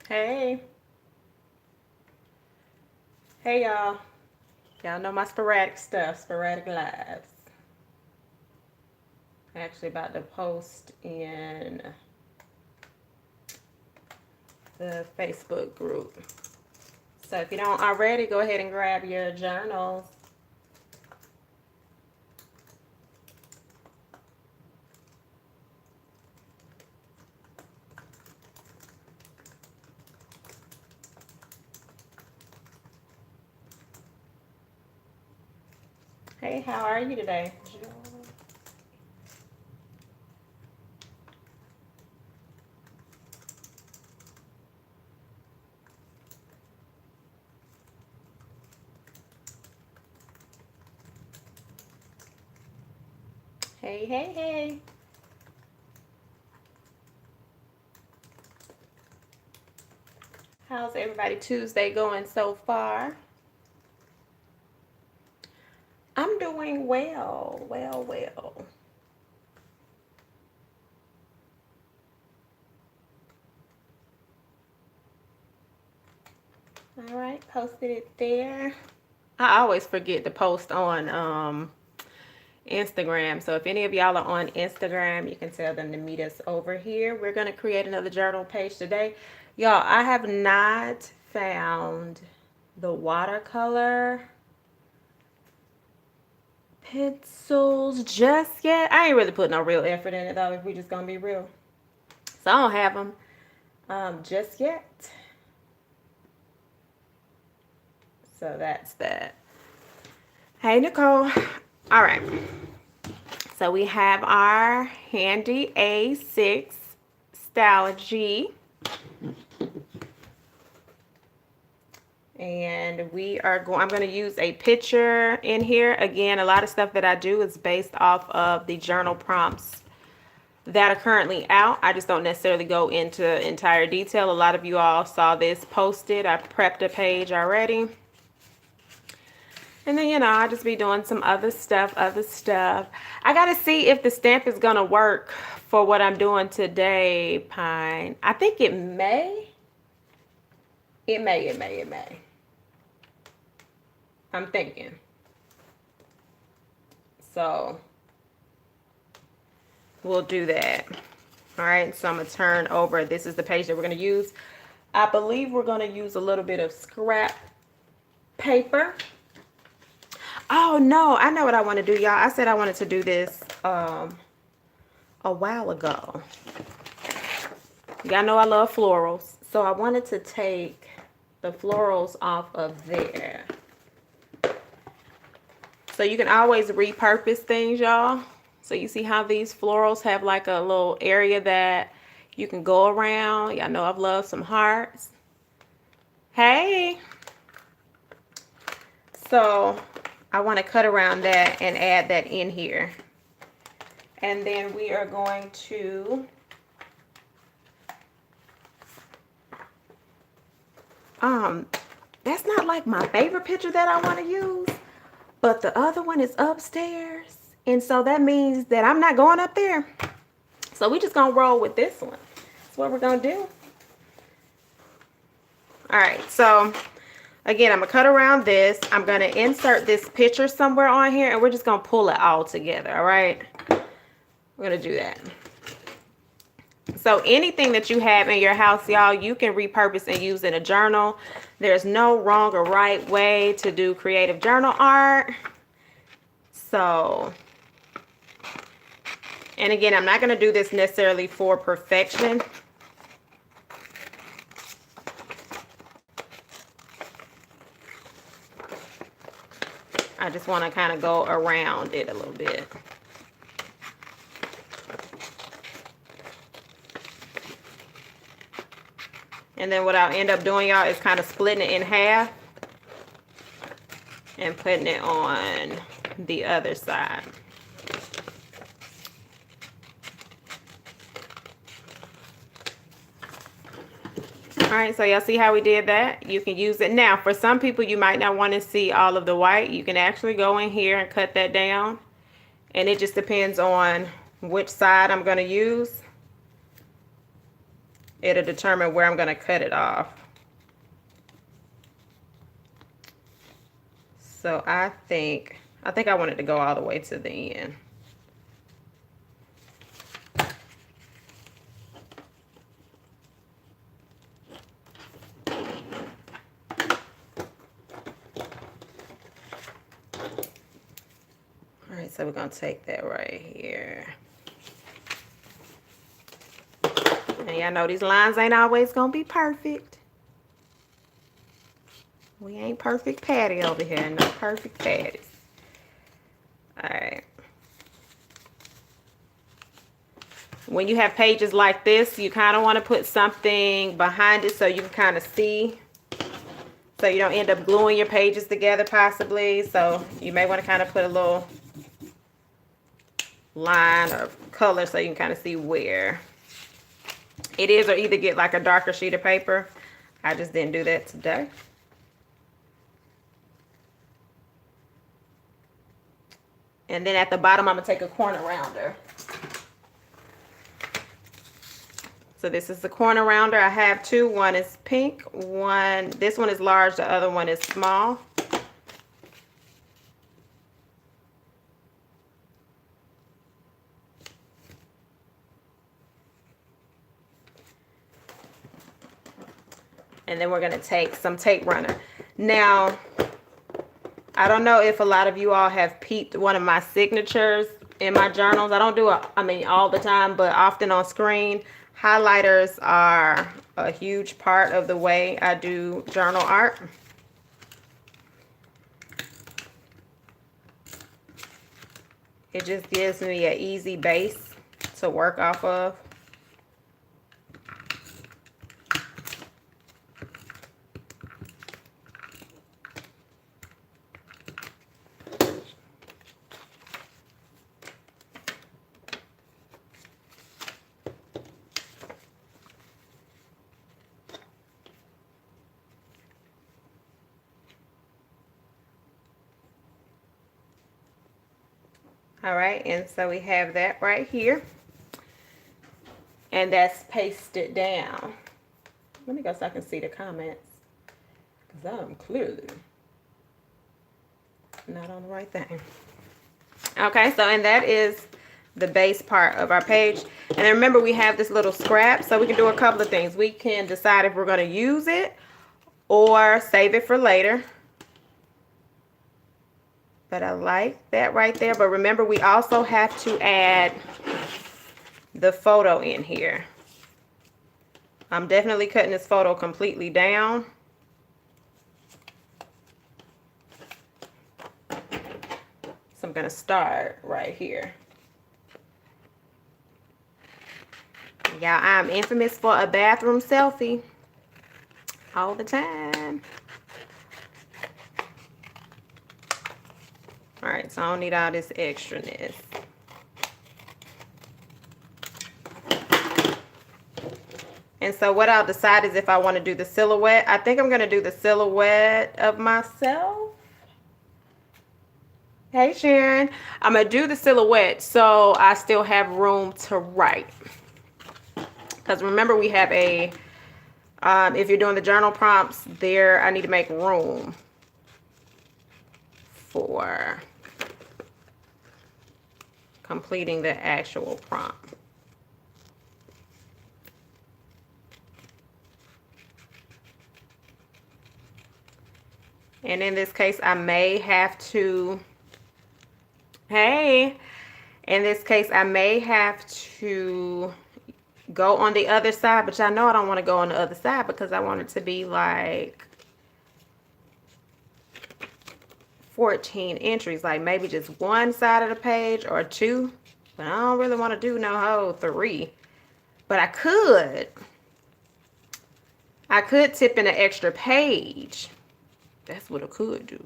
Hey. Hey, y'all. Y'all know my sporadic stuff, sporadic lives. I'm actually about to post in the Facebook group. So if you don't already, go ahead and grab your journals. Hey, how are you today? Hey, hey, hey. How's everybody Tuesday going so far? I'm doing well, well. All right, posted it there. I always forget to post on Instagram. So if any of y'all are on Instagram, you can tell them to meet us over here. We're going to create another journal page today. Y'all, I have not found the watercolor pencils just yet. I ain't really put no real effort in it though, if we just going to be real. So I don't have them just yet. So that's that. Hey, Nicole. All right. So we have our handy A6 Stalogy. And I'm going to use a picture in here. Again, a lot of stuff that I do is based off of the journal prompts that are currently out. I just don't necessarily go into entire detail. A lot of you all saw this posted. I prepped a page already. And then, you know, I just be doing some other stuff. I got to see if the stamp is going to work for what I'm doing today, Pine. I think it may. It may. I'm thinking. So, we'll do that. All right, so I'm going to turn over. This is the page that we're going to use. I believe we're going to use a little bit of scrap paper. Oh, no, I know what I want to do, y'all. I said I wanted to do this a while ago. Y'all know I love florals. So I wanted to take the florals off of there. So you can always repurpose things, y'all. So you see how these florals have like a little area that you can go around. Y'all know I've loved some hearts. Hey. So I want to cut around that and add that in here. And then we are going to that's not like my favorite picture that I want to use, but the other one is upstairs. And so that means that I'm not going up there. So we just gonna roll with this one. That's what we're gonna do. All right, so again, I'm gonna cut around this. I'm gonna insert this picture somewhere on here and we're just gonna pull it all together, all right? We're gonna do that. So anything that you have in your house, y'all, you can repurpose and use in a journal. There's no wrong or right way to do creative journal art. So, and again, I'm not going to do this necessarily for perfection. I just want to kind of go around it a little bit. And then what I'll end up doing, y'all, is kind of splitting it in half and putting it on the other side. All right, so y'all see how we did that? You can use it. Now, for some people, you might not want to see all of the white. You can actually go in here and cut that down. And it just depends on which side I'm going to use. it'll determine where I'm going to cut it off. So I think I want it to go all the way to the end. All right, so we're going to take that right here. And y'all know these lines ain't always going to be perfect. We ain't perfect Patty over here. No perfect patties. All right. When you have pages like this, you kind of want to put something behind it so you can kind of see. So you don't end up gluing your pages together possibly. So you may want to kind of put a little line or color so you can kind of see where it is, or either get like a darker sheet of paper. I just didn't do that today. And then at the bottom, I'm going to take a corner rounder. So this is the corner rounder. I have two. One is pink. This one is large. The other one is small. And then we're going to take some tape runner. Now, I don't know if a lot of you all have peeped one of my signatures in my journals. I don't do it, all the time, but often on screen. Highlighters are a huge part of the way I do journal art. It just gives me an easy base to work off of. All right, and so we have that right here. And that's pasted down. Let me go so I can see the comments, because I'm clearly not on the right thing. Okay, so and that is the base part of our page. And then remember, we have this little scrap, so we can do a couple of things. We can decide if we're going to use it or save it for later. But I like that right there. But remember, we also have to add the photo in here. I'm definitely cutting this photo completely down. So I'm going to start right here. Y'all, I'm infamous for a bathroom selfie all the time. All right, so I don't need all this extraness. And so what I'll decide is if I want to do the silhouette. I think I'm going to do the silhouette of myself. Hey, Sharon. I'm going to do the silhouette so I still have room to write. Because remember, we have a, if you're doing the journal prompts there, I need to make room for completing the actual prompt. And in this case, I may have to, in this case, I may have to go on the other side, but y'all know I don't want to go on the other side because I want it to be like 14 entries, like maybe just one side of the page or two, but I don't really want to do no whole 3. But I could tip in an extra page. That's what I could do.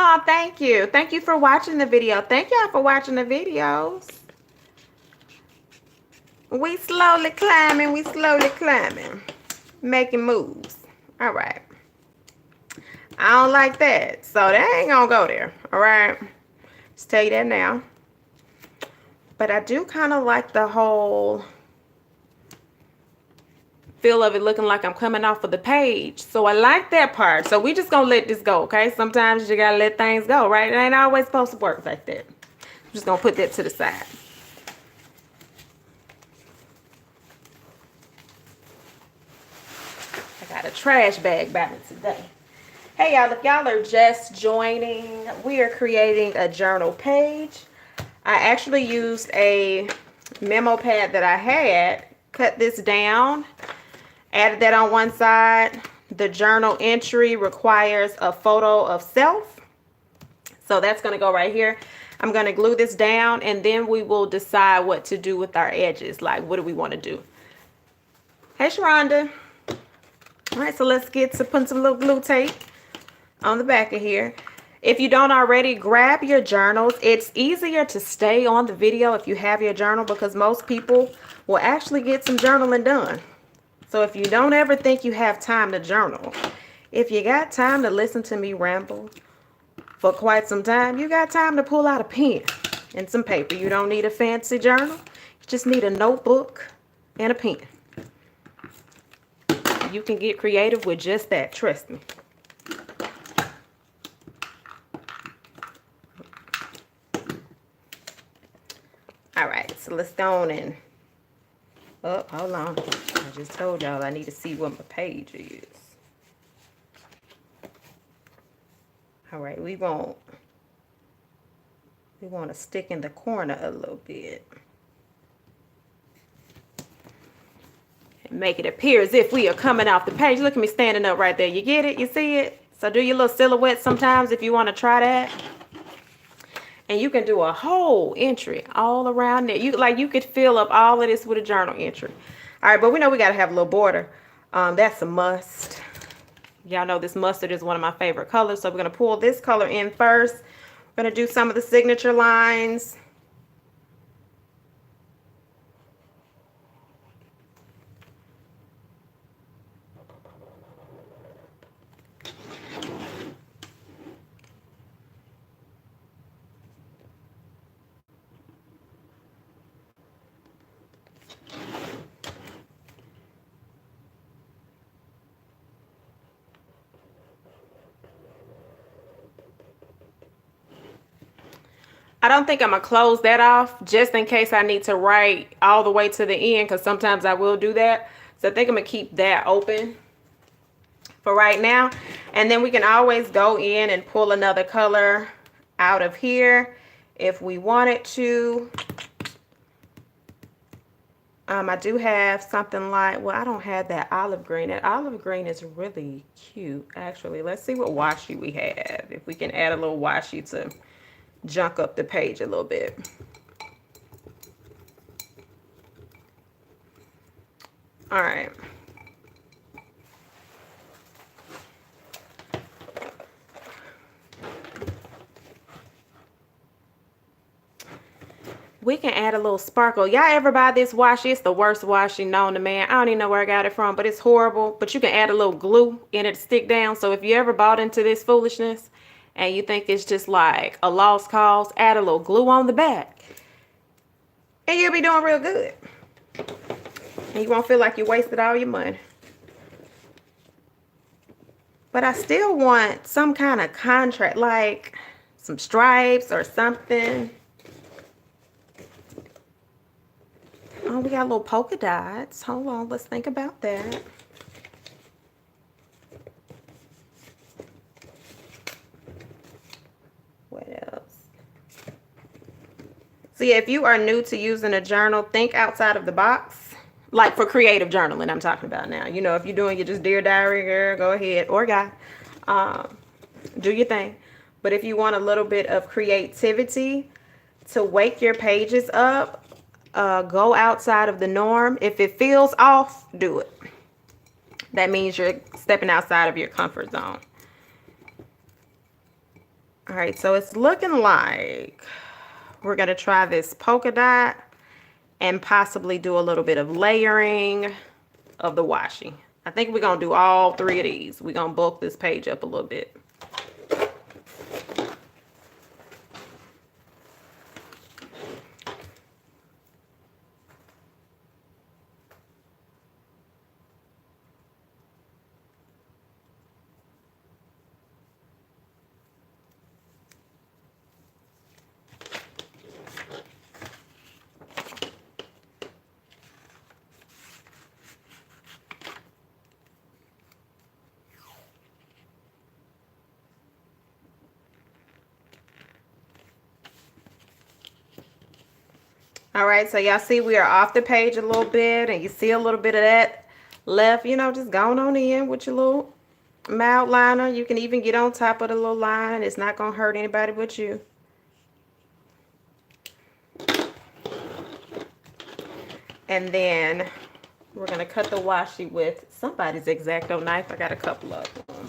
Oh, thank you. Thank you for watching the video. Thank y'all for watching the videos. We slowly climbing, making moves. All right. I don't like that, so that ain't gonna go there. All right. Just tell you that now. But I do kind of like the whole feel of it looking like I'm coming off of the page. So I like that part. So we just gonna let this go, okay? Sometimes you gotta let things go, right? It ain't always supposed to work like that. I'm just gonna put that to the side. I got a trash bag by me today. Hey y'all, if y'all are just joining, we are creating a journal page. I actually used a memo pad that I had, cut this down, added that on one side. The journal entry requires a photo of self. So that's going to go right here. I'm going to glue this down and then we will decide what to do with our edges. Like, what do we want to do? Hey, Sharonda. All right, so let's get to putting some little glue tape on the back of here. If you don't already, grab your journals. It's easier to stay on the video if you have your journal because most people will actually get some journaling done. So if you don't ever think you have time to journal, if you got time to listen to me ramble for quite some time, you got time to pull out a pen and some paper. You don't need a fancy journal. You just need a notebook and a pen. You can get creative with just that, trust me. All right, so let's go on and, oh, hold on. I just told y'all I need to see what my page is. All right, we want to stick in the corner a little bit. Make it appear as if we are coming off the page. Look at me standing up right there. You get it? You see it? So do your little silhouette sometimes if you want to try that. And you can do a whole entry all around there. You could fill up all of this with a journal entry. All right, but we know we got to have a little border. That's a must. Y'all know this mustard is one of my favorite colors. So we're going to pull this color in first. We're going to do some of the signature lines. I don't think I'm going to close that off just in case I need to write all the way to the end because sometimes I will do that. So I think I'm going to keep that open for right now. And then we can always go in and pull another color out of here if we wanted to. I do have something like, well, I don't have that olive green. That olive green is really cute, actually. Let's see what washi we have. If we can add a little washi to junk up the page a little bit. All right. We can add a little sparkle. Y'all ever buy this washi? It's the worst washi known to man. I don't even know where I got it from, but it's horrible. But you can add a little glue in it to stick down. So if you ever bought into this foolishness and you think it's just like a lost cause, add a little glue on the back. And you'll be doing real good. And you won't feel like you wasted all your money. But I still want some kind of contrast, like some stripes or something. Oh, we got little polka dots. Hold on, let's think about that. What else? So yeah, if you are new to using a journal, think outside of the box. Like for creative journaling, I'm talking about now. You know, if you're doing your just Dear Diary, girl, go ahead. Or guy, do your thing. But if you want a little bit of creativity to wake your pages up, go outside of the norm. If it feels off, do it. That means you're stepping outside of your comfort zone. All right, so it's looking like we're going to try this polka dot and possibly do a little bit of layering of the washi. I think we're going to do all three of these. We're going to bulk this page up a little bit. All right, so y'all see we are off the page a little bit, and you see a little bit of that left. You know, just going on in with your little mild liner. You can even get on top of the little line. It's not going to hurt anybody but you. And then we're going to cut the washi with somebody's X-Acto knife. I got a couple of them.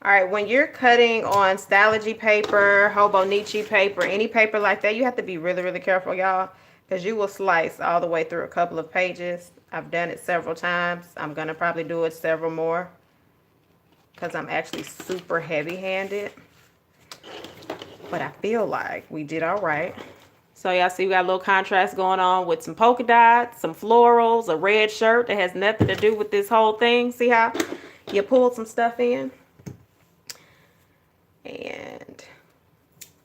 All right, when you're cutting on Stylogy paper, Hobonichi paper, any paper like that, you have to be really, really careful, y'all, because you will slice all the way through a couple of pages. I've done it several times. I'm going to probably do it several more because I'm actually super heavy-handed. But I feel like we did all right. So y'all see we got a little contrast going on with some polka dots, some florals, a red shirt that has nothing to do with this whole thing. See how you pulled some stuff in? And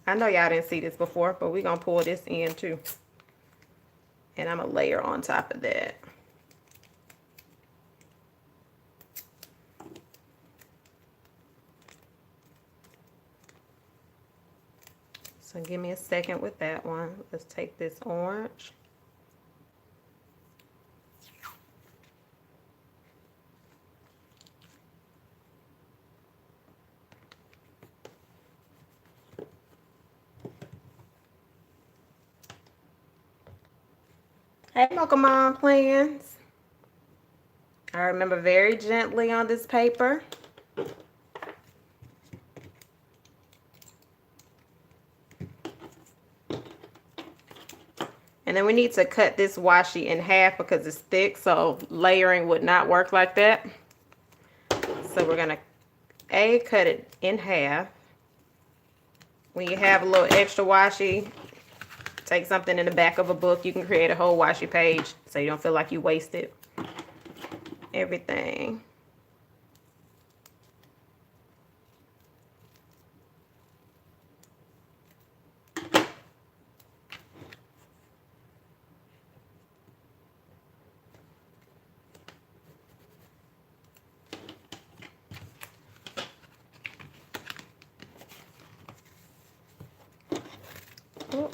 I know y'all didn't see this before, but we're going to pull this in too. And I'm going to layer on top of that. So give me a second with that one. Let's take this orange. Hey, Mocha Mom plans. I remember very gently on this paper. And then we need to cut this washi in half because it's thick, so layering would not work like that. So we're going to cut it in half. When you have a little extra washi, take something in the back of a book. You can create a whole washi page so you don't feel like you wasted everything. Oh.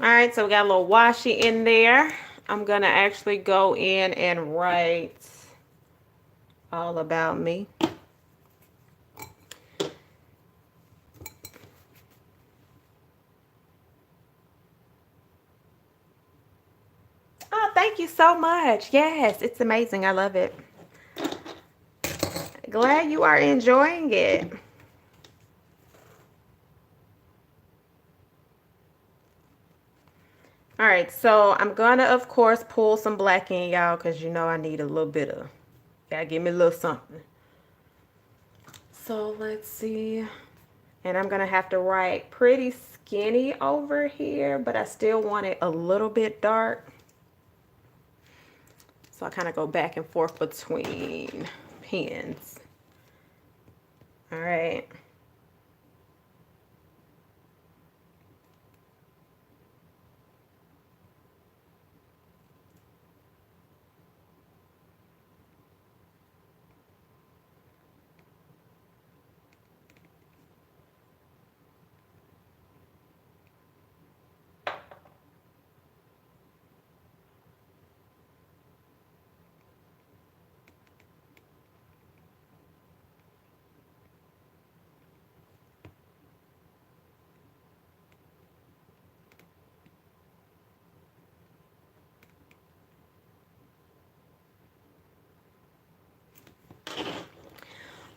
All right, so we got a little washi in there. I'm gonna actually go in and write all about me. Oh, thank you so much. Yes, it's amazing. I love it. Glad you are enjoying it. All right, so I'm gonna, of course, pull some black in, y'all, because you know I need a little bit of, gotta give me a little something. So let's see. And I'm gonna have to write pretty skinny over here, but I still want it a little bit dark. So I kind of go back and forth between pens. All right.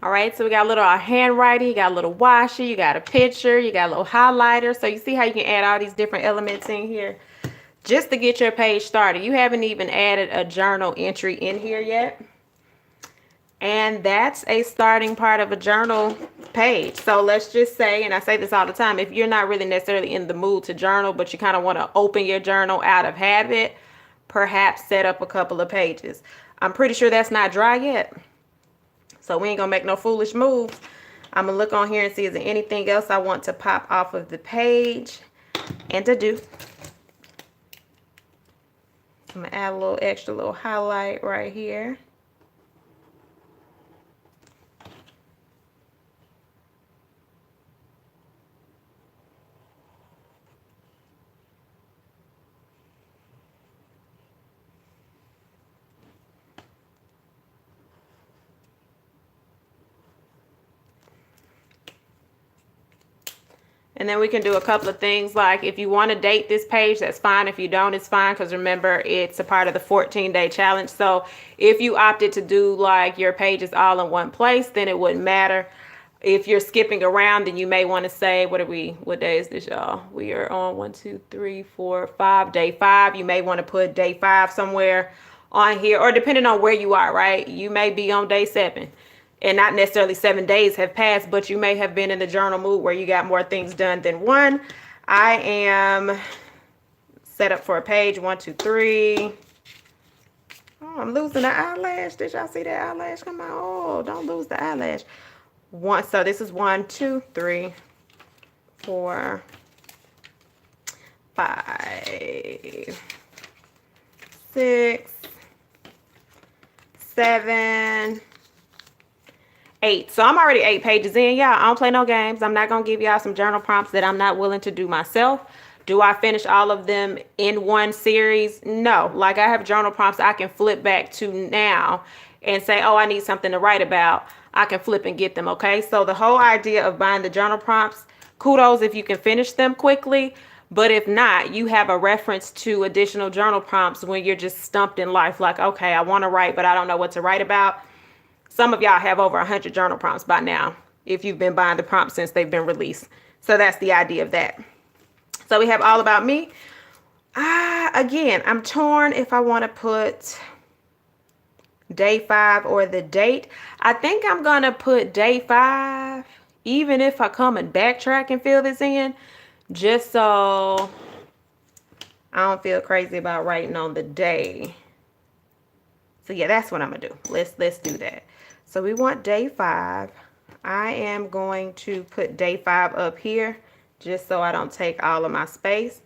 All right, so we got a little handwriting, you got a little washi, you got a picture, you got a little highlighter. So you see how you can add all these different elements in here just to get your page started. You haven't even added a journal entry in here yet. And that's a starting part of a journal page. So let's just say, and I say this all the time, if you're not really necessarily in the mood to journal, but you kind of want to open your journal out of habit, perhaps set up a couple of pages. I'm pretty sure that's not dry yet. So we ain't gonna make no foolish moves. I'm gonna look on here and see is there anything else I want to pop off of the page and to do. I'm gonna add a little extra little highlight right here. And then we can do a couple of things like if you want to date this page, that's fine. If you don't, it's fine. Because remember, it's a part of the 14-day challenge. So if you opted to do like your pages all in one place, then it wouldn't matter. If you're skipping around, then you may want to say, what day is this, y'all? We are on 1, 2, 3, 4, 5, day 5. You may want to put day 5 somewhere on here, or depending on where you are, right? You may be on day 7. And not necessarily 7 days have passed, but you may have been in the journal mood where you got more things done than one. I am set up for a page 1, 2, 3. Oh, I'm losing the eyelash. Did y'all see that eyelash? Come on. Oh, don't lose the eyelash. So this is 1, 2, 3, 4, 5, 6, 7, 8. So I'm already 8 pages in, y'all. I don't play no games. I'm not gonna give y'all some journal prompts that I'm not willing to do myself. Do I finish all of them in one series? No. Like I have journal prompts I can flip back to now and say, oh, I need something to write about. I can flip and get them, okay? So the whole idea of buying the journal prompts, kudos if you can finish them quickly. But if not, you have a reference to additional journal prompts when you're just stumped in life. Like, okay, I want to write, but I don't know what to write about. Some of y'all have over 100 journal prompts by now if you've been buying the prompts since they've been released. So that's the idea of that. So we have all about me. Again, I'm torn if I want to put day 5 or the date. I think I'm going to put day 5, even if I come and backtrack and fill this in, just so I don't feel crazy about writing on the day. So yeah, that's what I'm going to do. Let's do that. So we want day 5. I am going to put day 5 up here just so I don't take all of my space.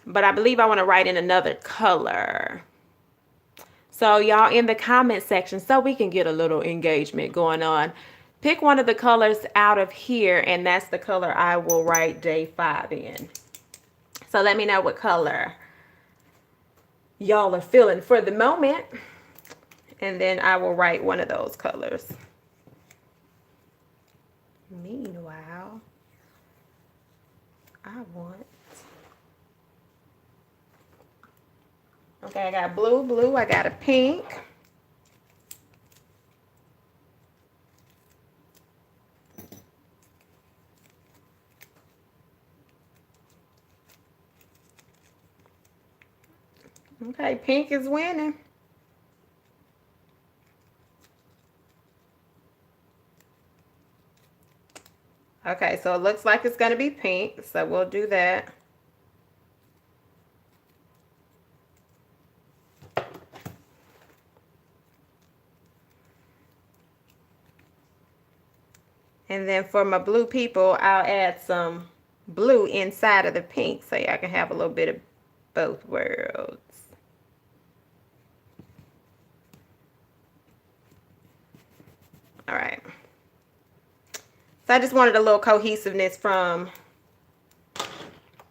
But I believe I want to write in another color. So y'all in the comment section, so we can get a little engagement going on, pick one of the colors out of here, and that's the color I will write day 5 in. So let me know what color y'all are feeling for the moment. And then I will write one of those colors. Meanwhile, I want... Okay, I got blue, I got a pink. Okay, pink is winning. Okay, so it looks like it's going to be pink, so we'll do that. And then for my blue people, I'll add some blue inside of the pink so y'all can have a little bit of both worlds. All right. So I just wanted a little cohesiveness from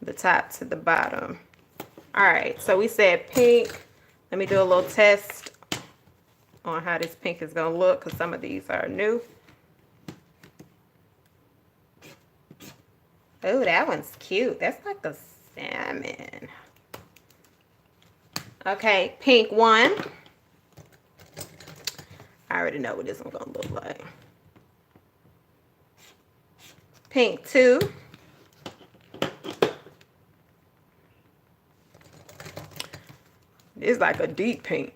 the top to the bottom. All right, so we said pink. Let me do a little test on how this pink is going to look because some of these are new. Oh, that one's cute. That's like a salmon. Okay, pink 1. I already know what this one's going to look like. Pink 2. It's like a deep pink.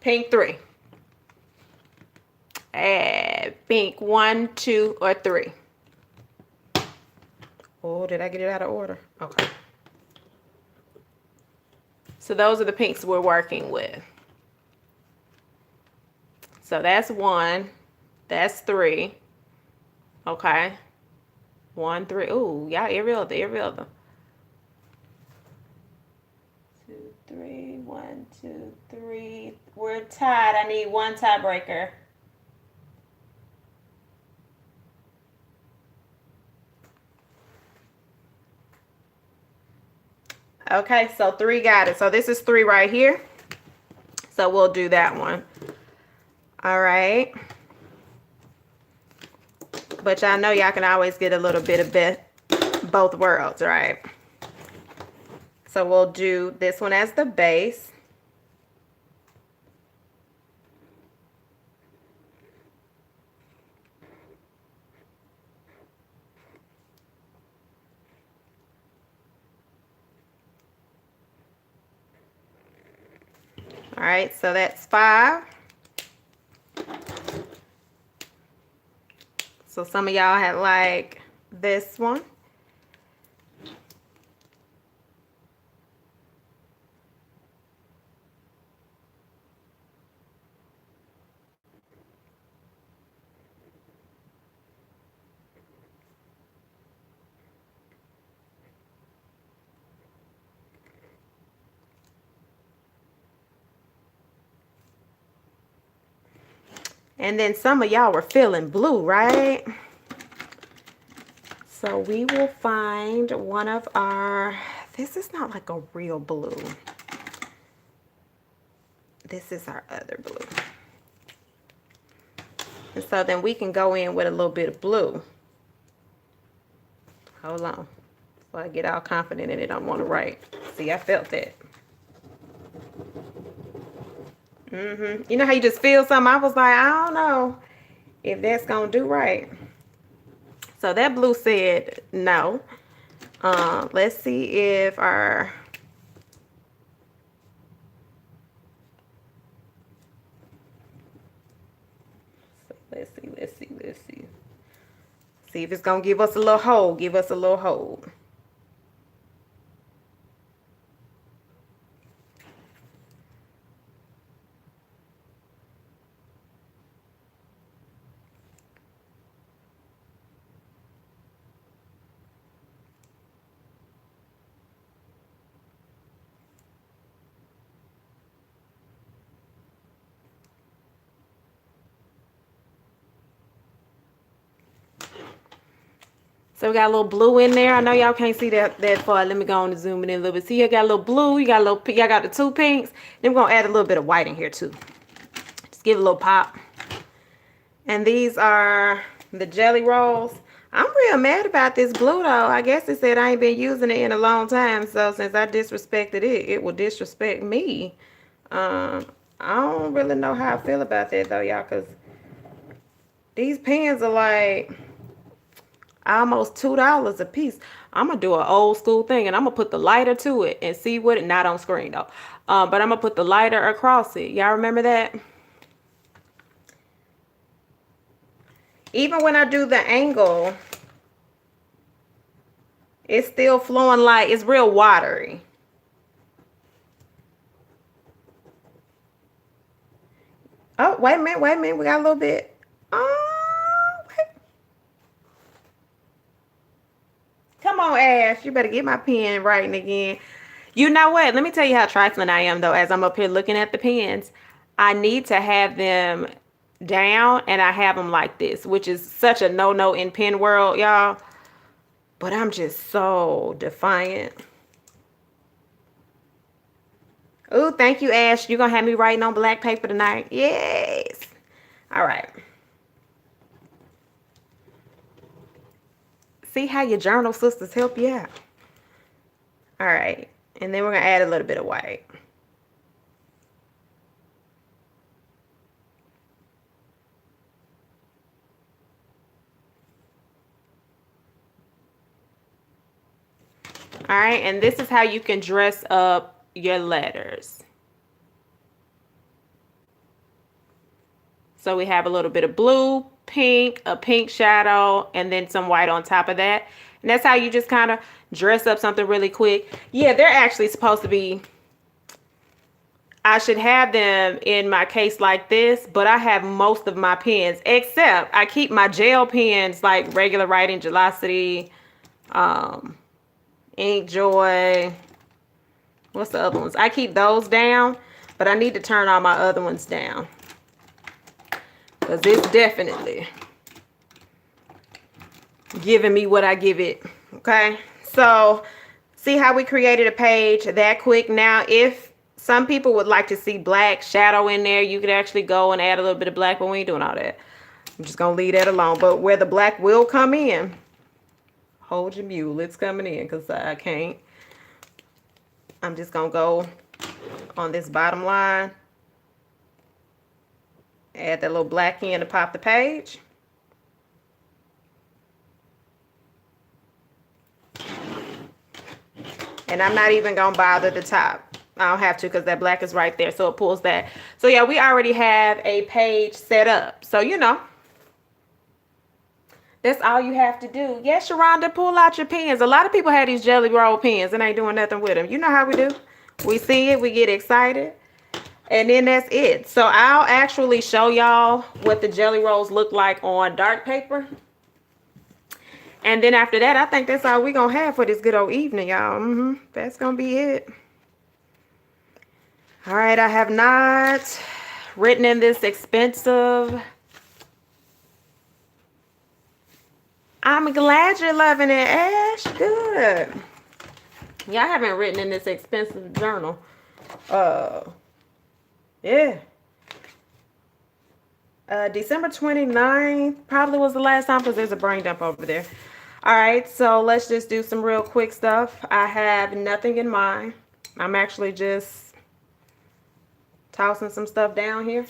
Pink 3. Add pink 1, 2, or 3. Oh, did I get it out of order? Okay. So those are the pinks we're working with. So that's 1. That's 3. Okay. 1, 3. Ooh, y'all every other. 2, 3. 1, 2, 3. We're tied. I need one tiebreaker. Okay, so 3 got it. So this is 3 right here. So we'll do that one. All right. But y'all know y'all can always get a little bit of both worlds, right? So we'll do this one as the base. All right, so that's 5. So some of y'all had like this one. And then some of y'all were feeling blue, right? So we will find one of our, this is not like a real blue. This is our other blue. And so then we can go in with a little bit of blue. Hold on. So I get all confident and I don't want to write. See, I felt that. You know how you just feel something? I was like, I don't know if that's going to do right. So that blue said no. Let's see if our... Let's see. See if it's going to give us a little hold. Give us a little hold. So we got a little blue in there. I know y'all can't see that far. Let me go on and zoom in a little bit. See, you got a little blue. You got a little. Y'all got the two pinks. Then we're gonna add a little bit of white in here too. Just give it a little pop. And these are the jelly rolls. I'm real mad about this blue though. I guess it said I ain't been using it in a long time. So since I disrespected it, it will disrespect me. I don't really know how I feel about that though, y'all, because these pens are like almost $2 a piece. I'm gonna do an old school thing, and I'm gonna put the lighter to it and see what it, not on screen though, but I'm gonna put the lighter across it. Y'all remember that? Even when I do the angle, it's still flowing like it's real watery. Oh, wait a minute, we got a little bit. Oh, wait. Come on, Ash, you better get my pen writing again. You know what? Let me tell you how trifling I am, though, as I'm up here looking at the pens. I need to have them down, and I have them like this, which is such a no-no in pen world, y'all. But I'm just so defiant. Oh, thank you, Ash. You're going to have me writing on black paper tonight. Yes. All right. See how your journal sisters help you out. All right. And then we're going to add a little bit of white. All right. And this is how you can dress up your letters. So we have a little bit of blue, pink, a pink shadow, and then some white on top of that. And that's how you just kind of dress up something really quick. Yeah, they're actually supposed to be, I should have them in my case like this, but I have most of my pens, except I keep my gel pens like regular writing, Gelocity, Ink Joy. What's the other ones? I keep those down, but I need to turn all my other ones down. Because it's definitely giving me what I give it. Okay. So see how we created a page that quick. Now, if some people would like to see black shadow in there, you could actually go and add a little bit of black, but we ain't doing all that. I'm just going to leave that alone. But where the black will come in, hold your mule. It's coming in because I can't. I'm just going to go on this bottom line. Add that little black in to pop the page. And I'm not even going to bother the top. I don't have to because that black is right there. So it pulls that. So yeah, we already have a page set up. So, you know, that's all you have to do. Yes, Sharonda, pull out your pens. A lot of people have these jelly roll pens and ain't doing nothing with them. You know how we do. We see it. We get excited. And then that's it. So I'll actually show y'all what the jelly rolls look like on dark paper. And then after that, I think that's all we're going to have for this good old evening, y'all. That's going to be it. All right, I have not written in this expensive. I'm glad you're loving it, Ash. Good. Yeah, I haven't written in this expensive journal. Yeah. December 29th probably was the last time because there's a brain dump over there. All right, so let's just do some real quick stuff. I have nothing in mind. I'm actually just tossing some stuff down here.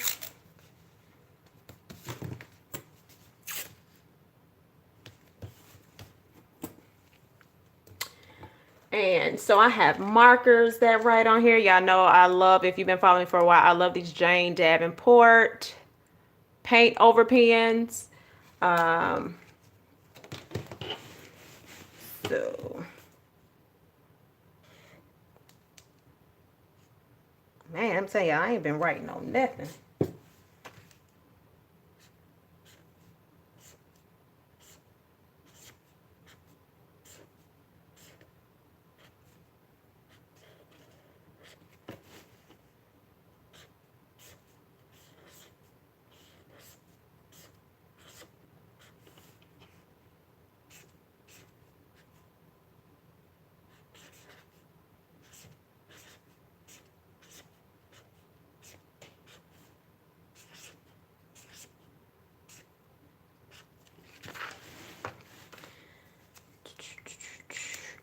And so I have markers that write on here. Y'all know I love, if you've been following me for a while, I love these Jane Davenport paint over pens. So, man, I'm telling you, I ain't been writing on nothing.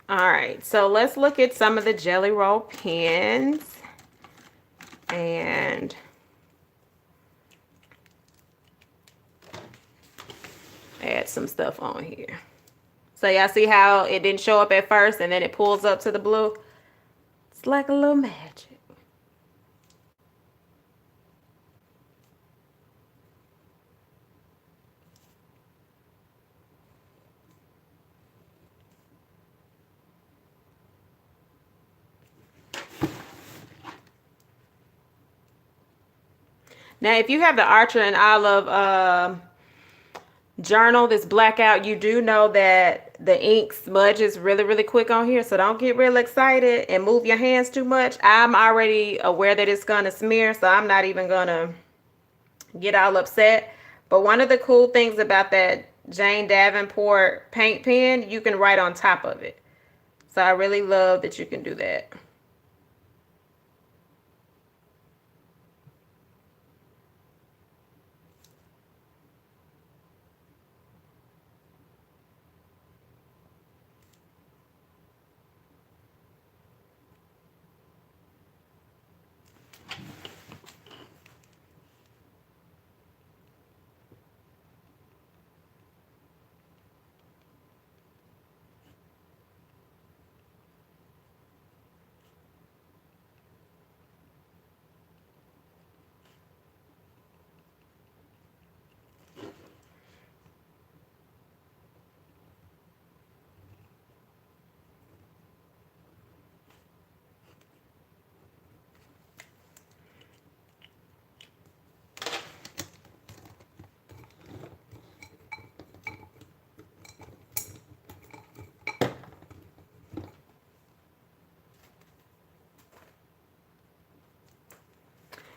All right, so let's look at some of the Jelly Roll pens and add some stuff on here. So y'all see how it didn't show up at first and then it pulls up to the blue? It's like a little magic. Now, if you have the Archer and Olive journal, this blackout, you do know that the ink smudges really, really quick on here. So don't get real excited and move your hands too much. I'm already aware that it's going to smear, so I'm not even going to get all upset. But one of the cool things about that Jane Davenport paint pen, you can write on top of it. So I really love that you can do that.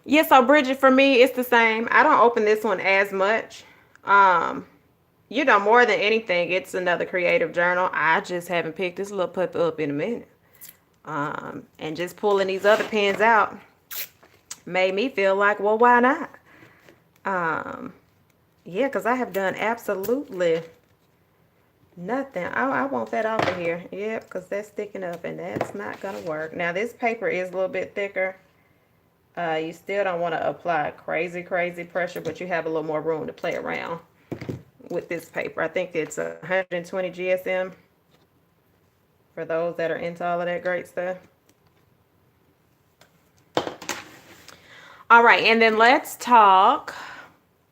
Yeah, so Bridget, for me, it's the same. I don't open this one as much. You know, more than anything, it's another creative journal. I just haven't picked this little puppy up in a minute. And just pulling these other pens out made me feel like, well, why not? Yeah, because I have done absolutely nothing. I want that off of here. Yep, because that's sticking up and that's not going to work. Now, this paper is a little bit thicker. You still don't want to apply crazy pressure, but you have a little more room to play around with this paper. I think it's 120 GSM for those that are into all of that great stuff. All right, and then let's talk.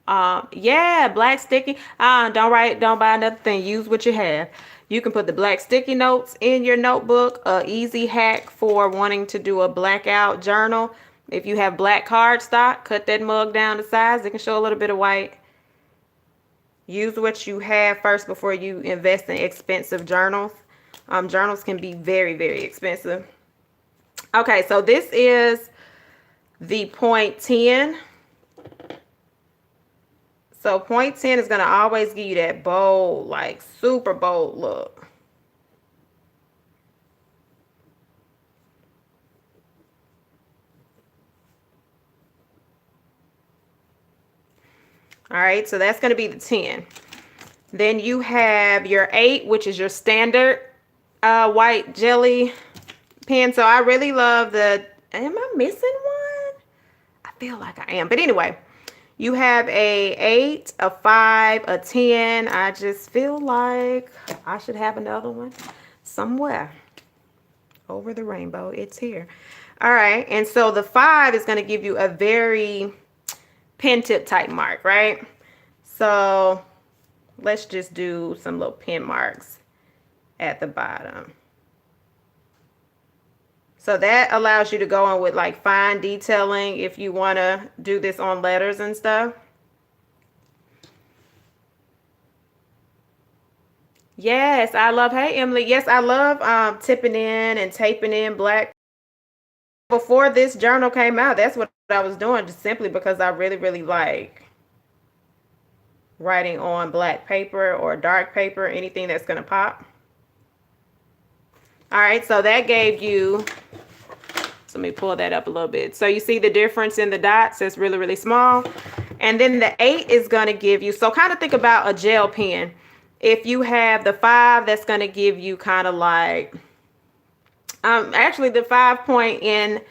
Yeah, black sticky. Don't buy another thing. Use what you have. You can put the black sticky notes in your notebook. Easy hack for wanting to do a blackout journal. If you have black cardstock, cut that mug down to size. It can show a little bit of white. Use what you have first before you invest in expensive journals. Journals can be very expensive. Okay, so this is the point 10. So point 10 is going to always give you that bold, like super bold look. All right, so that's going to be the 10. Then you have your 8, which is your standard white jelly pen. So I really love the, am I missing one? I feel like I am. But anyway, you have a 8, a 5, a 10. I just feel like I should have another one somewhere over the rainbow. It's here. All right, and so the 5 is going to give you a very pen tip type mark, right? So let's just do some little pen marks at the bottom. So that allows you to go on with like fine detailing if you want to do this on letters and stuff. Yes, I love, hey Emily, yes, I love tipping in and taping in black. Before this journal came out, that's what I was doing, just simply because I really like writing on black paper or dark paper, anything that's going to pop. All right, so that gave you, so let me pull that up a little bit. So you see the difference in the dots, it's really small. And then the 8 is going to give you, so kind of think about a gel pen. If you have the 5, that's going to give you kind of like, actually the 5 point in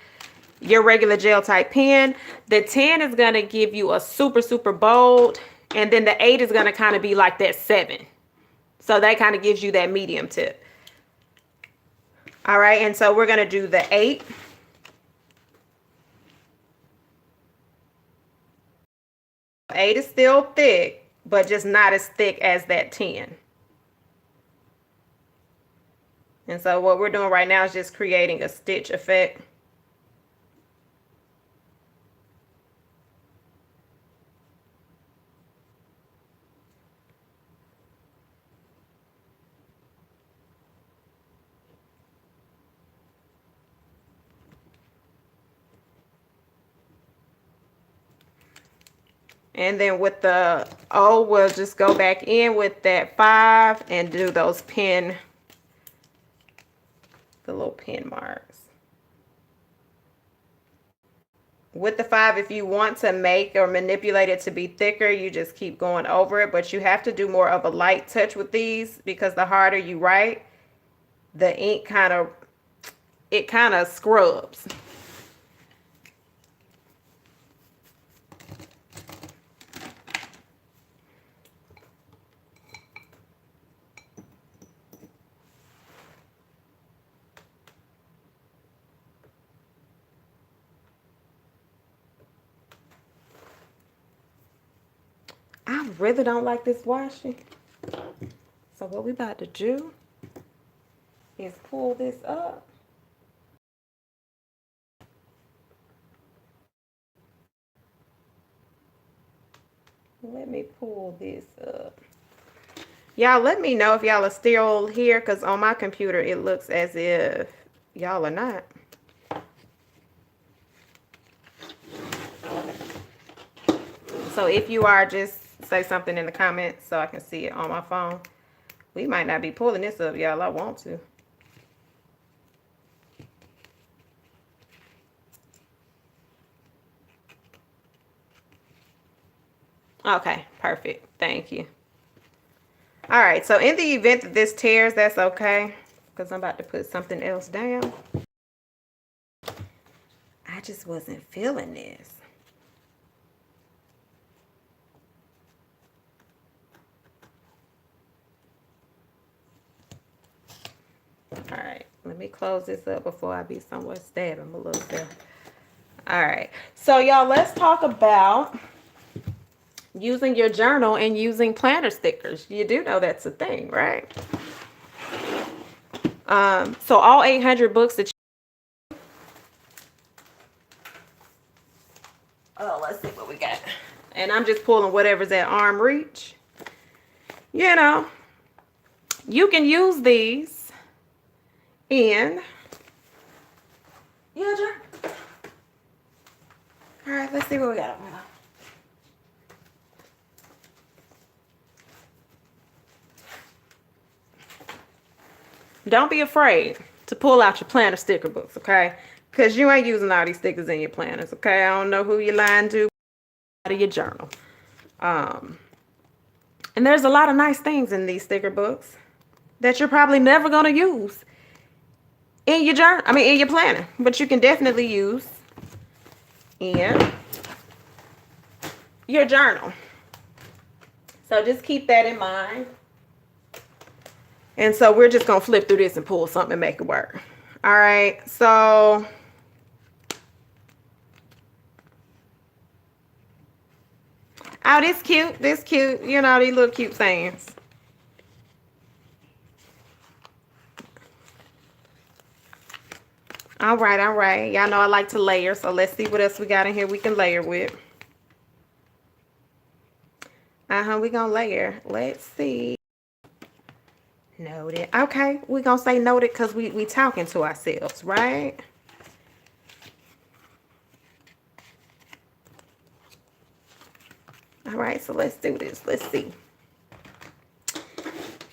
your regular gel type pen. The 10 is going to give you a super, super bold. And then the 8 is going to kind of be like that 7. So that kind of gives you that medium tip. All right. And so we're going to do the 8. Eight is still thick, but just not as thick as that 10. And so what we're doing right now is just creating a stitch effect. And then with the O, we'll just go back in with that 5 and do those the little pin marks. With the 5, if you want to make or manipulate it to be thicker, you just keep going over it. But you have to do more of a light touch with these, because the harder you write, the ink kind of scrubs. I really don't like this washi. So what we about to do is pull this up. Let me pull this up. Y'all let me know if y'all are still here, because on my computer it looks as if y'all are not. So if you are, just say something in the comments so I can see it on my phone. We might not be pulling this up, y'all. I want to. Okay, perfect. Thank you. All right, so in the event that this tears, that's okay, because I'm about to put something else down. I just wasn't feeling this. All right, let me close this up before I be somewhere stabbing my little self. All right, so y'all, let's talk about using your journal and using planner stickers. You do know that's a thing, right? So all 800 books that let's see what we got. And I'm just pulling whatever's at arm reach. You know, you can use these in your journal. All right, let's see what we got. Don't be afraid to pull out your planner sticker books, okay? Because you ain't using all these stickers in your planners, okay? I don't know who you're lying to, out of your journal. And there's a lot of nice things in these sticker books that you're probably never going to use in your journal. I mean, in your planner. But you can definitely use in your journal. So just keep that in mind. And so we're just going to flip through this and pull something and make it work. All right. So oh, this cute. This cute. You know, these little cute sayings. All right. All right. Y'all know I like to layer. So let's see what else we got in here we can layer with. We're going to layer. Let's see. Noted. Okay, we're gonna say noted because we talking to ourselves, right? All right, so let's do this. Let's see.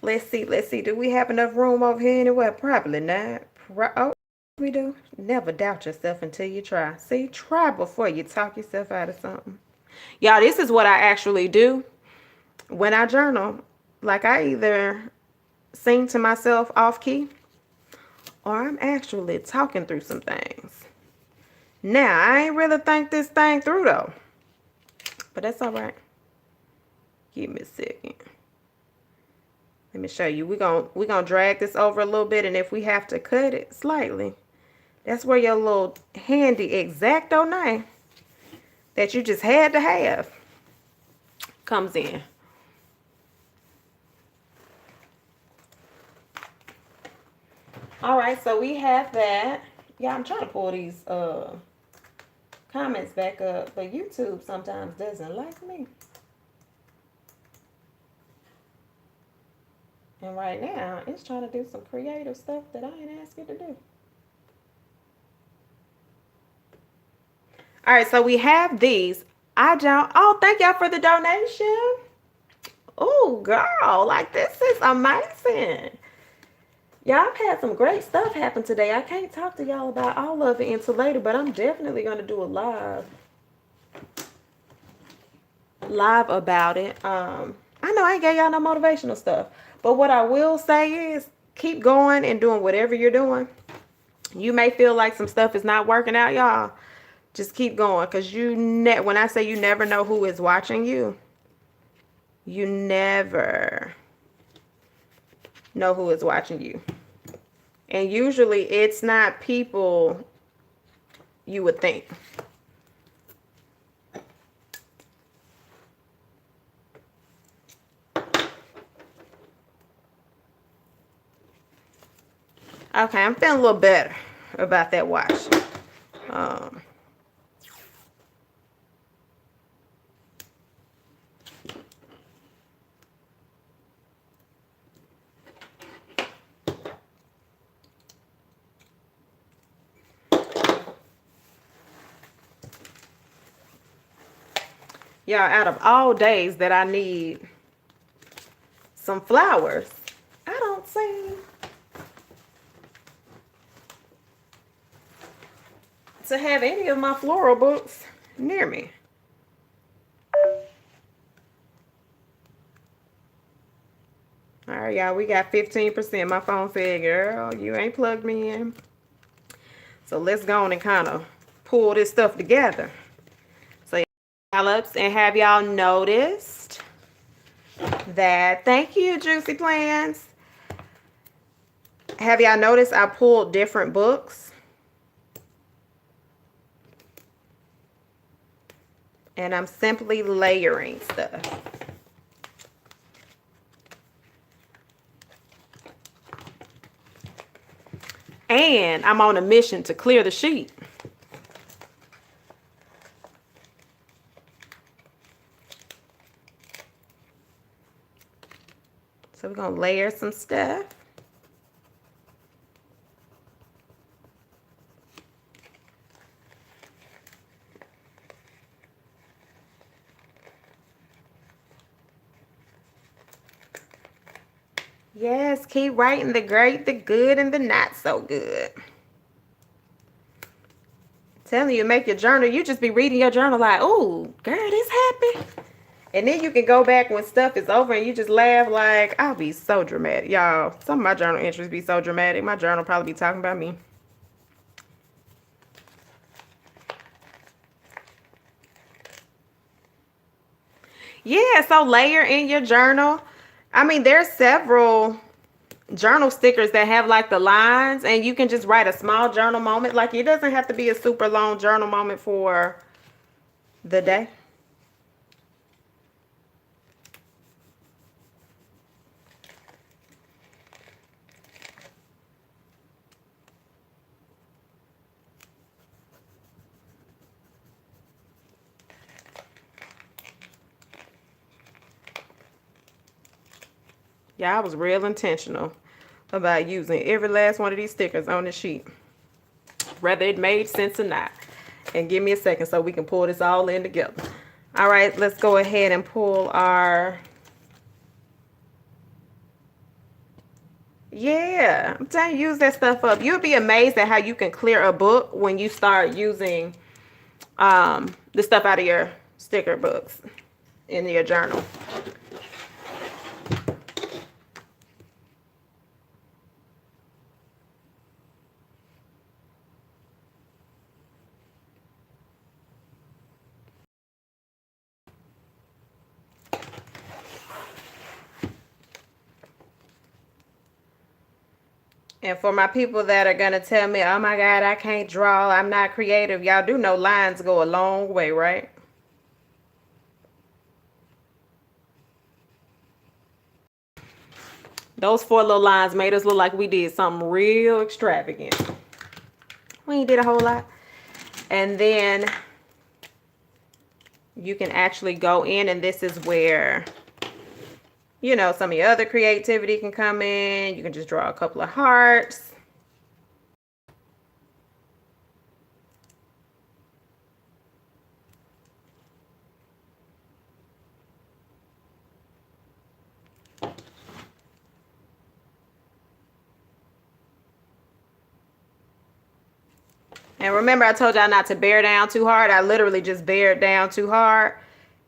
Let's see. Do we have enough room over here anywhere? Probably not. Oh, we do. Never doubt yourself until you try. See, try before you talk yourself out of something. Y'all, this is what I actually do when I journal. Like I either sing to myself off key or I'm actually talking through some things. Now, I ain't really think this thing through though, but that's all right. Give me a second. Let me show you. We're gonna drag this over a little bit, and if we have to cut it slightly, that's where your little handy X-Acto knife that you just had to have comes in. All right, so we have that. Yeah, I'm trying to pull these comments back up, but YouTube sometimes doesn't like me. And right now, it's trying to do some creative stuff that I ain't asked it to do. All right, so we have these. Oh, thank y'all for the donation. Oh, girl, like this is amazing. Y'all, I've had some great stuff happen today. I can't talk to y'all about all of it until later, but I'm definitely going to do a live about it. I know I ain't gave y'all no motivational stuff, but what I will say is keep going and doing whatever you're doing. You may feel like some stuff is not working out, y'all. Just keep going, because when I say you never know who is watching you, you never know who is watching you. And usually it's not people you would think. Okay, I'm feeling a little better about that wash. Y'all, out of all days that I need some flowers, I don't see to have any of my floral books near me. All right, y'all, we got 15%. My phone said, girl, you ain't plugged me in. So let's go on and kind of pull this stuff together. So scallops, and have y'all noticed that? Thank you, Juicy Plans. Have y'all noticed I pulled different books? And I'm simply layering stuff. And I'm on a mission to clear the sheet. So we're going to layer some stuff. Yes, keep writing the great, the good, and the not so good. I'm telling you, make your journal. You just be reading your journal like, oh, girl, this happened. And then you can go back when stuff is over and you just laugh like, I'll be so dramatic. Y'all, some of my journal entries be so dramatic. My journal probably be talking about me. Yeah, so layer in your journal. I mean, there's several journal stickers that have like the lines, and you can just write a small journal moment. Like, it doesn't have to be a super long journal moment for the day. Yeah, I was real intentional about using every last one of these stickers on the sheet, whether it made sense or not. And give me a second so we can pull this all in together. All right, let's go ahead and pull our... Yeah, I'm telling you, use that stuff up. You'll be amazed at how you can clear a book when you start using the stuff out of your sticker books in your journal. And for my people that are going to tell me, oh my God, I can't draw, I'm not creative. Y'all do know lines go a long way, right? Those 4 little lines made us look like we did something real extravagant. We ain't did a whole lot. And then you can actually go in, and this is where, you know, some of your other creativity can come in. You can just draw a couple of hearts. And remember, I told y'all not to bear down too hard. I literally just bared down too hard,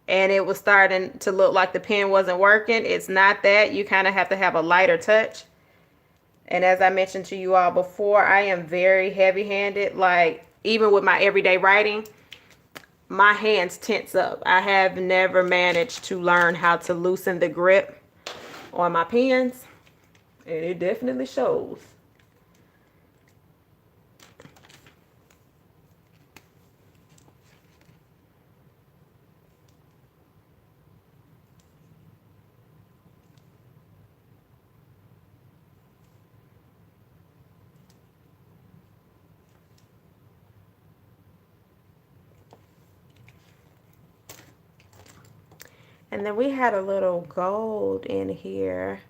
and it was starting to look like the pen wasn't working. It's not that. You kind of have to have a lighter touch. And as I mentioned to you all before, I am very heavy-handed. Like, even with my everyday writing, my hands tense up. I have never managed to learn how to loosen the grip on my pens, and it definitely shows. And then we had a little gold in here.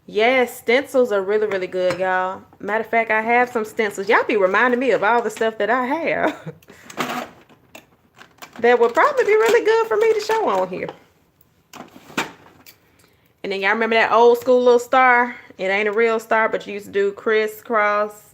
Yes, stencils are really, really good, y'all. Matter of fact, I have some stencils. Y'all be reminding me of all the stuff that I have that would probably be really good for me to show on here. And then y'all remember that old school little star? It ain't a real star, but you used to do crisscross.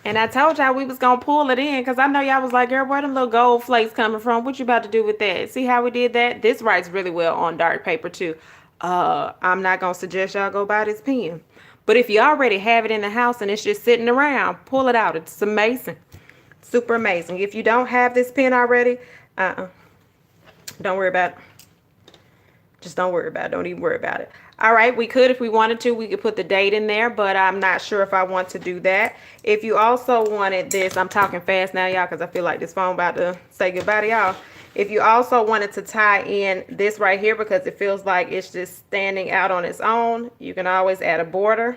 And I told y'all we was going to pull it in because I know y'all was like, girl, where them little gold flakes coming from? What you about to do with that? See how we did that? This writes really well on dark paper too. I'm not going to suggest y'all go buy this pen. But if you already have it in the house and it's just sitting around, pull it out. It's amazing. Super amazing. If you don't have this pen already, don't worry about it. Just don't worry about it. Don't even worry about it. All right, we could, if we wanted to, we could put the date in there, but I'm not sure if I want to do that. If you also wanted this, I'm talking fast now, y'all, because I feel like this phone about to say goodbye to y'all. If you also wanted to tie in this right here, because it feels like it's just standing out on its own, you can always add a border.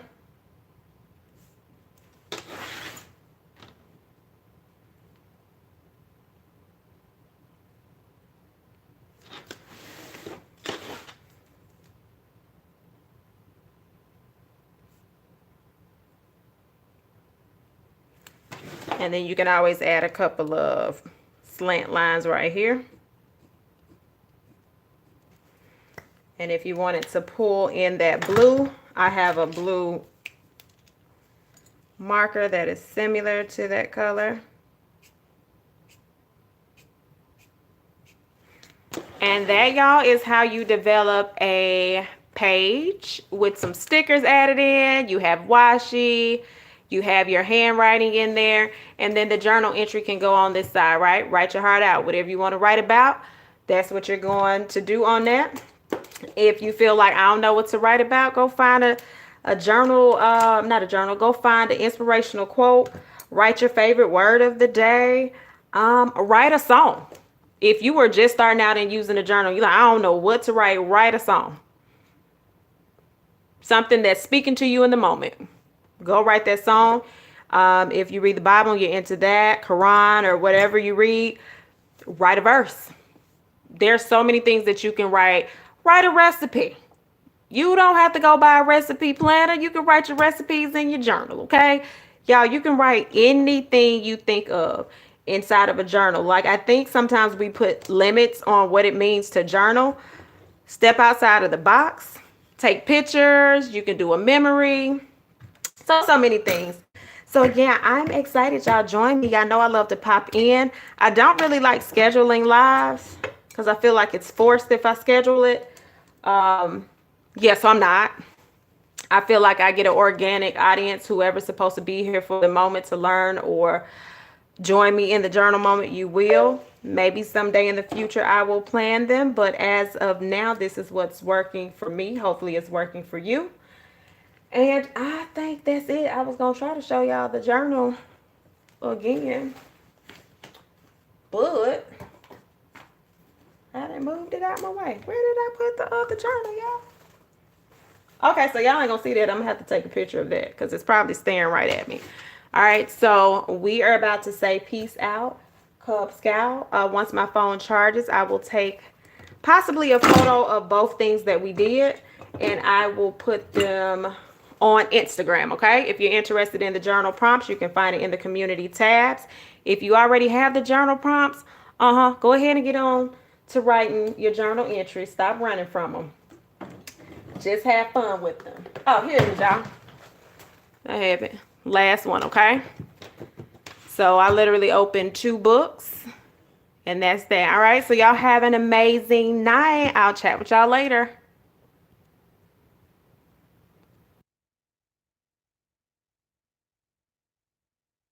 And then you can always add a couple of slant lines right here. And if you wanted to pull in that blue, I have a blue marker that is similar to that color. And that, y'all, is how you develop a page with some stickers added in. You have washi. You have your handwriting in there, and then the journal entry can go on this side, right? Write your heart out. Whatever you want to write about, that's what you're going to do on that. If you feel like I don't know what to write about, go find a journal, not a journal, go find an inspirational quote. Write your favorite word of the day. Write a song. If you were just starting out and using a journal, you're like, I don't know what to write a song. Something that's speaking to you in the moment. Go write that song. If you read the Bible, you're into that, Quran or whatever you read, write a verse. There's so many things that you can write. Write a recipe. You don't have to go buy a recipe planner. You can write your recipes in your journal, okay? Y'all, you can write anything you think of inside of a journal. Like, I think sometimes we put limits on what it means to journal. Step outside of the box. Take pictures. You can do a memory. So many things. So yeah, I'm excited y'all join me. Y'all know I love to pop in. I don't really like scheduling lives because I feel like it's forced if I schedule it. Yeah, so I'm not. I feel like I get an organic audience. Whoever's supposed to be here for the moment to learn or join me in the journal moment, you will. Maybe someday in the future I will plan them, but as of now, this is what's working for me. Hopefully it's working for you. And I think that's it. I was going to try to show y'all the journal again, but I done moved it out my way. Where did I put the other journal, y'all? Okay, so y'all ain't gonna see that. I'm gonna have to take a picture of that because it's probably staring right at me. All right, so we are about to say peace out, Cub Scout. Once my phone charges, I will take possibly a photo of both things that we did, and I will put them on Instagram, okay? If you're interested in the journal prompts, you can find it in the community tabs. If you already have the journal prompts, go ahead and get on to writing your journal entries. Stop running from them. Just have fun with them. Oh, here it is, y'all. I have it. Last one, okay? So I literally opened 2 books, and that's that. All right, so y'all have an amazing night. I'll chat with y'all later.